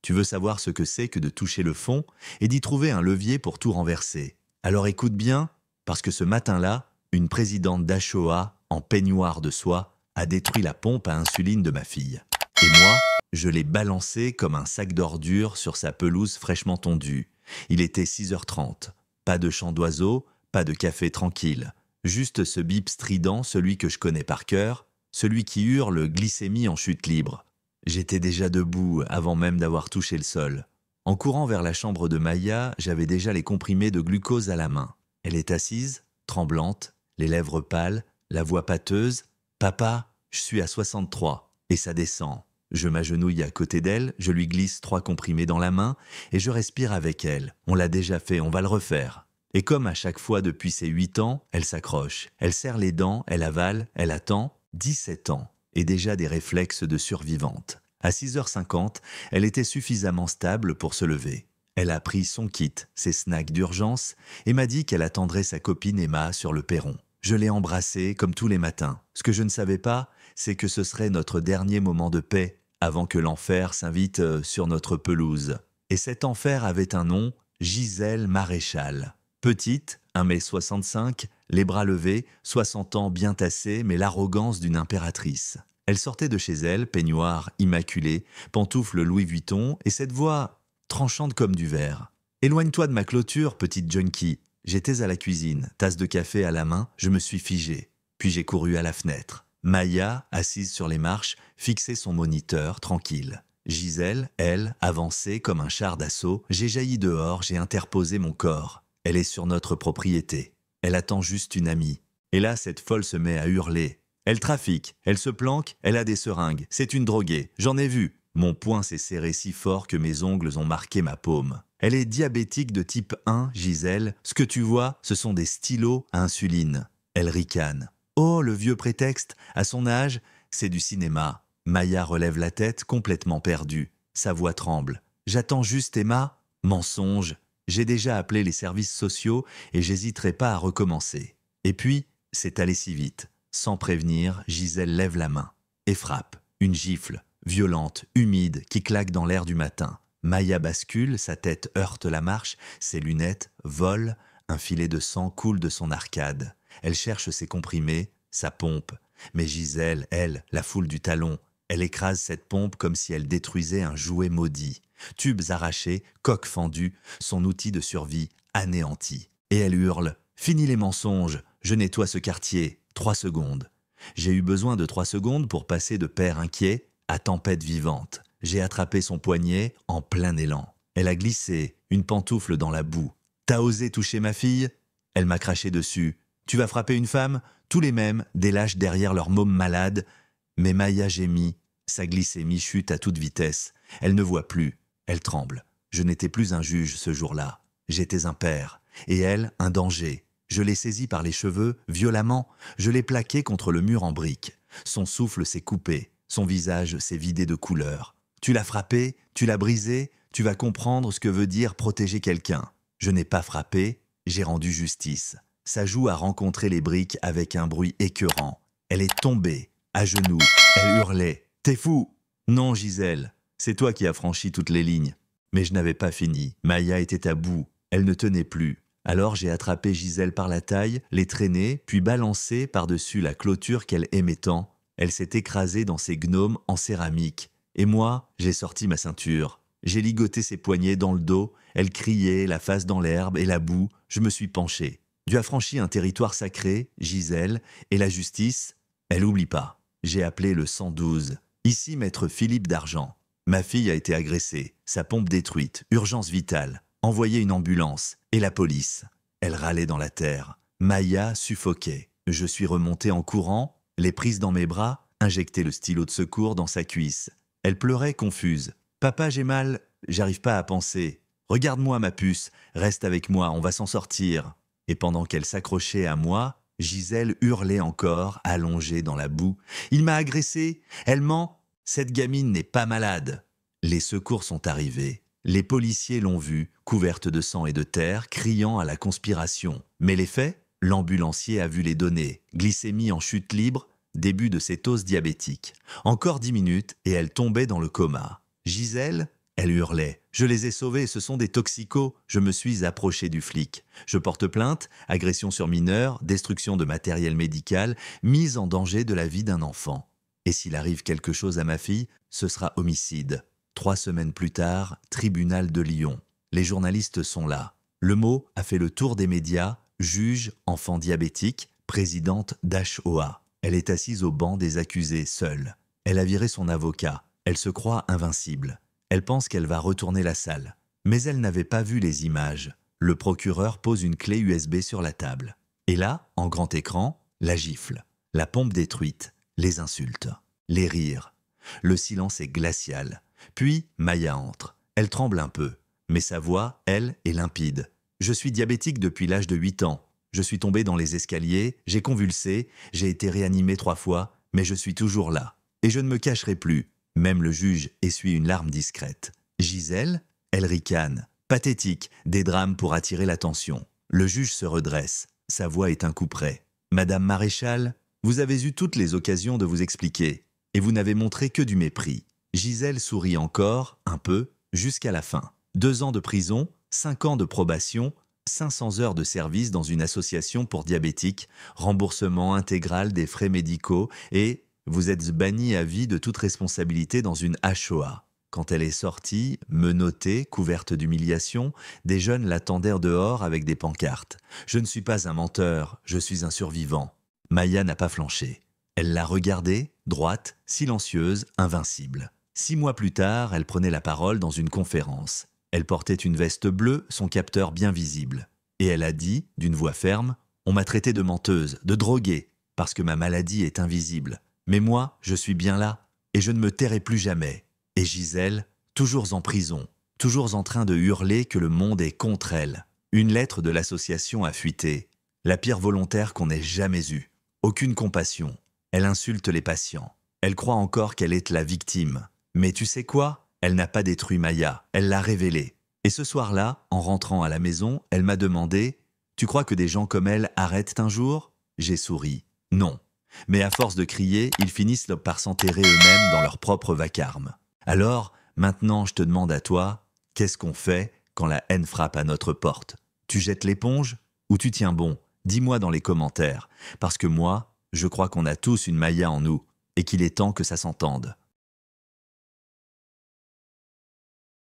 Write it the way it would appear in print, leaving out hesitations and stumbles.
Tu veux savoir ce que c'est que de toucher le fond et d'y trouver un levier pour tout renverser. Alors écoute bien, parce que ce matin-là, une présidente d'Ashoa, en peignoir de soie, a détruit la pompe à insuline de ma fille. Et moi, je l'ai balancée comme un sac d'ordures sur sa pelouse fraîchement tondue. Il était 6h30. Pas de chant d'oiseau, pas de café tranquille. Juste ce bip strident, celui que je connais par cœur, celui qui hurle glycémie en chute libre. J'étais déjà debout avant même d'avoir touché le sol. En courant vers la chambre de Maya, j'avais déjà les comprimés de glucose à la main. Elle est assise, tremblante, les lèvres pâles, la voix pâteuse. « Papa, je suis à 63. » Et ça descend. Je m'agenouille à côté d'elle, je lui glisse 3 comprimés dans la main et je respire avec elle. On l'a déjà fait, on va le refaire. Et comme à chaque fois depuis ses 8 ans, elle s'accroche. Elle serre les dents, elle avale, elle attend. 17 ans et déjà des réflexes de survivante. À 6h50, elle était suffisamment stable pour se lever. Elle a pris son kit, ses snacks d'urgence et m'a dit qu'elle attendrait sa copine Emma sur le perron. Je l'ai embrassée comme tous les matins. Ce que je ne savais pas, c'est que ce serait notre dernier moment de paix avant que l'enfer s'invite sur notre pelouse. Et cet enfer avait un nom, Gisèle Maréchal. Petite, 1m65, les bras levés, 60 ans bien tassés, mais l'arrogance d'une impératrice. Elle sortait de chez elle, peignoir immaculé, pantoufles Louis Vuitton, et cette voix tranchante comme du verre. « Éloigne-toi de ma clôture, petite junkie. » J'étais à la cuisine, tasse de café à la main, je me suis figé. Puis j'ai couru à la fenêtre. Maya, assise sur les marches, fixait son moniteur, tranquille. Gisèle, elle, avançait comme un char d'assaut. J'ai jailli dehors, j'ai interposé mon corps. Elle est sur notre propriété. Elle attend juste une amie. Et là, cette folle se met à hurler. Elle trafique, elle se planque, elle a des seringues. C'est une droguée, j'en ai vu. Mon poing s'est serré si fort que mes ongles ont marqué ma paume. Elle est diabétique de type 1, Gisèle. Ce que tu vois, ce sont des stylos à insuline. Elle ricane. Oh, le vieux prétexte, à son âge, c'est du cinéma. Maya relève la tête, complètement perdue. Sa voix tremble. J'attends juste Emma. Mensonge. J'ai déjà appelé les services sociaux et j'hésiterai pas à recommencer. Et puis, c'est allé si vite. Sans prévenir, Gisèle lève la main et frappe. Une gifle, violente, humide, qui claque dans l'air du matin. Maya bascule, sa tête heurte la marche, ses lunettes volent, un filet de sang coule de son arcade. Elle cherche ses comprimés, sa pompe. Mais Gisèle, elle, la foule du talon, elle écrase cette pompe comme si elle détruisait un jouet maudit. Tubes arrachés, coques fendues, son outil de survie anéanti. Et elle hurle « Fini les mensonges, je nettoie ce quartier, 3 secondes. » J'ai eu besoin de 3 secondes pour passer de père inquiet à tempête vivante. J'ai attrapé son poignet en plein élan. Elle a glissé, une pantoufle dans la boue. « T'as osé toucher ma fille ?» Elle m'a craché dessus. « Tu vas frapper une femme ?» Tous les mêmes, des lâches derrière leur môme malade. Mais Maya gémit, sa glycémie chute à toute vitesse. Elle ne voit plus, elle tremble. Je n'étais plus un juge ce jour-là. J'étais un père. Et elle, un danger. Je l'ai saisie par les cheveux, violemment. Je l'ai plaquée contre le mur en briques. Son souffle s'est coupé. Son visage s'est vidé de couleur. Tu l'as frappé, tu l'as brisé, tu vas comprendre ce que veut dire protéger quelqu'un. Je n'ai pas frappé, j'ai rendu justice. Sa joue a rencontré les briques avec un bruit écœurant. Elle est tombée, à genoux. Elle hurlait. « T'es fou !» ?»« Non, Gisèle, c'est toi qui as franchi toutes les lignes. » Mais je n'avais pas fini. Maya était à bout. Elle ne tenait plus. Alors j'ai attrapé Gisèle par la taille, l'ai traînée, puis balancée par-dessus la clôture qu'elle aimait tant. Elle s'est écrasée dans ses gnomes en céramique. Et moi, j'ai sorti ma ceinture. J'ai ligoté ses poignets dans le dos. Elle criait, la face dans l'herbe et la boue. Je me suis penché. Tu as franchi un territoire sacré, Gisèle, et la justice, elle oublie pas. J'ai appelé le 112. Ici, maître Philippe d'Argent. Ma fille a été agressée, sa pompe détruite, urgence vitale. Envoyez une ambulance. Et la police. Elle râlait dans la terre. Maya suffoquait. Je suis remonté en courant, les prise dans mes bras, injecté le stylo de secours dans sa cuisse. Elle pleurait confuse. « Papa, j'ai mal, j'arrive pas à penser. Regarde-moi, ma puce, reste avec moi, on va s'en sortir. » Et pendant qu'elle s'accrochait à moi, Gisèle hurlait encore, allongée dans la boue. « Il m'a agressé, elle ment, cette gamine n'est pas malade. » Les secours sont arrivés. Les policiers l'ont vue, couverte de sang et de terre, criant à la conspiration. Mais les faits, l'ambulancier a vu les données. Glycémie en chute libre, début de cétose diabétique. Encore 10 minutes et elle tombait dans le coma. Gisèle, Elle hurlait. « Je les ai sauvés, ce sont des toxicos !» Je me suis approché du flic. Je porte plainte, agression sur mineur, destruction de matériel médical, mise en danger de la vie d'un enfant. Et s'il arrive quelque chose à ma fille, ce sera homicide. 3 semaines plus tard, tribunal de Lyon. Les journalistes sont là. Le mot a fait le tour des médias, juge, enfant diabétique, présidente d'HOA. Elle est assise au banc des accusés, seule. Elle a viré son avocat. Elle se croit invincible. Elle pense qu'elle va retourner la salle. Mais elle n'avait pas vu les images. Le procureur pose une clé USB sur la table. Et là, en grand écran, la gifle, la pompe détruite, les insultes, les rires. Le silence est glacial. Puis, Maya entre. Elle tremble un peu. Mais sa voix, elle, est limpide. « Je suis diabétique depuis l'âge de 8 ans. Je suis tombée dans les escaliers, j'ai convulsé, j'ai été réanimée 3 fois, mais je suis toujours là. Et je ne me cacherai plus. » Même le juge essuie une larme discrète. Gisèle, elle ricane. Pathétique, des drames pour attirer l'attention. Le juge se redresse. Sa voix est un coup près. « Madame Maréchal, vous avez eu toutes les occasions de vous expliquer, et vous n'avez montré que du mépris. » Gisèle sourit encore, un peu, jusqu'à la fin. 2 ans de prison, 5 ans de probation, 500 heures de service dans une association pour diabétiques, remboursement intégral des frais médicaux et vous êtes banni à vie de toute responsabilité dans une HOA. Quand elle est sortie, menottée, couverte d'humiliation, des jeunes l'attendèrent dehors avec des pancartes. « Je ne suis pas un menteur, je suis un survivant. » Maya n'a pas flanché. Elle l'a regardée, droite, silencieuse, invincible. 6 mois plus tard, elle prenait la parole dans une conférence. Elle portait une veste bleue, son capteur bien visible. Et elle a dit, d'une voix ferme, « On m'a traité de menteuse, de droguée, parce que ma maladie est invisible. Mais moi, je suis bien là, et je ne me tairai plus jamais. » Et Gisèle, toujours en prison, toujours en train de hurler que le monde est contre elle. Une lettre de l'association a fuité. La pire volontaire qu'on ait jamais eue. Aucune compassion. Elle insulte les patients. Elle croit encore qu'elle est la victime. Mais tu sais quoi ? Elle n'a pas détruit Maya, elle l'a révélée. Et ce soir-là, en rentrant à la maison, elle m'a demandé « Tu crois que des gens comme elle arrêtent un jour ?» J'ai souri. Non. Mais à force de crier, ils finissent par s'enterrer eux-mêmes dans leur propre vacarme. Alors, maintenant je te demande à toi, qu'est-ce qu'on fait quand la haine frappe à notre porte ? Tu jettes l'éponge ou tu tiens bon ? Dis-moi dans les commentaires. Parce que moi, je crois qu'on a tous une Maya en nous et qu'il est temps que ça s'entende.